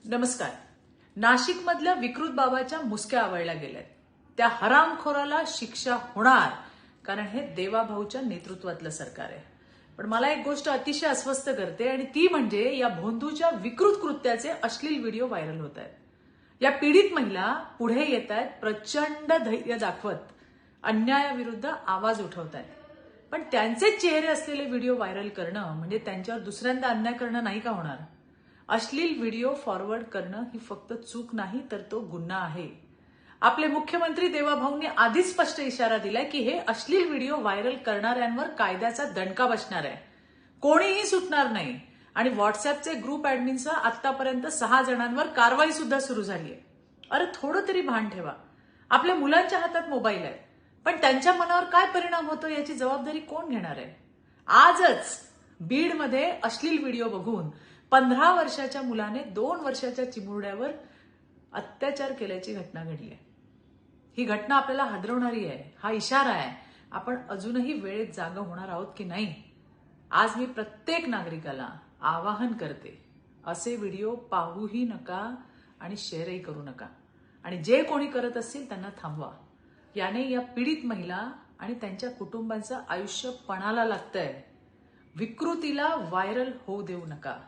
नमस्कार. नाशिकमधल्या विकृत बाबाच्या मुसक्या आवळल्या गेल्यात. त्या हरामखोराला शिक्षा होणार, कारण हे देवाभाऊच्या नेतृत्वातलं सरकार आहे. पण मला एक गोष्ट अतिशय अस्वस्थ करते आणि ती म्हणजे या भोंदूच्या विकृत कृत्याचे अश्लील व्हिडिओ व्हायरल होत आहेत. या पीडित महिला पुढे येत आहेत, प्रचंड धैर्य दाखवत अन्यायाविरुद्ध आवाज उठवत आहेत. पण त्यांचे चेहरे असलेले व्हिडिओ व्हायरल करणं म्हणजे त्यांच्यावर दुसऱ्यांदा अन्याय करणं नाही का होणार? अश्लील व्हिडिओ फॉरवर्ड करणं ही फक्त चूक नाही तर तो गुन्हा आहे. आपले मुख्यमंत्री देवाभाऊंनी आधीच स्पष्ट इशारा दिलाय की हे अश्लील व्हिडिओ व्हायरल करणाऱ्यांवर कायद्याचा दणका बसणार आहे. कोणीही सुटणार नाही. आणि व्हॉट्सअपचे ग्रुप ऍडमिनचा आतापर्यंत 6 जणांवर कारवाई सुद्धा सुरू झाली आहे. अरे थोडं तरी भान ठेवा. आपल्या मुलांच्या हातात मोबाईल आहे, पण त्यांच्या मनावर काय परिणाम होतो याची जबाबदारी कोण घेणार आहे? आजच बीडमध्ये अश्लील व्हिडिओ बघून 15 वर्षाच्या मुलाने 2 वर्षाच्या चिमुरड्यावर अत्याचार केल्याची घटना घडली आहे. ही घटना आपल्याला हादरवणारी आहे. हा इशारा आहे. आपण अजूनही वेळेत जागा होणार आहोत की नाही? आज मी प्रत्येक नागरिकाला आवाहन करते, असे व्हिडिओ पाहूही नका आणि शेअरही करू नका. आणि जे कोणी करत असतील त्यांना थांबवा. याने या पीडित महिला आणि त्यांच्या कुटुंबांचं आयुष्य पणाला लागतंय. विकृतीला व्हायरल होऊ देऊ नका.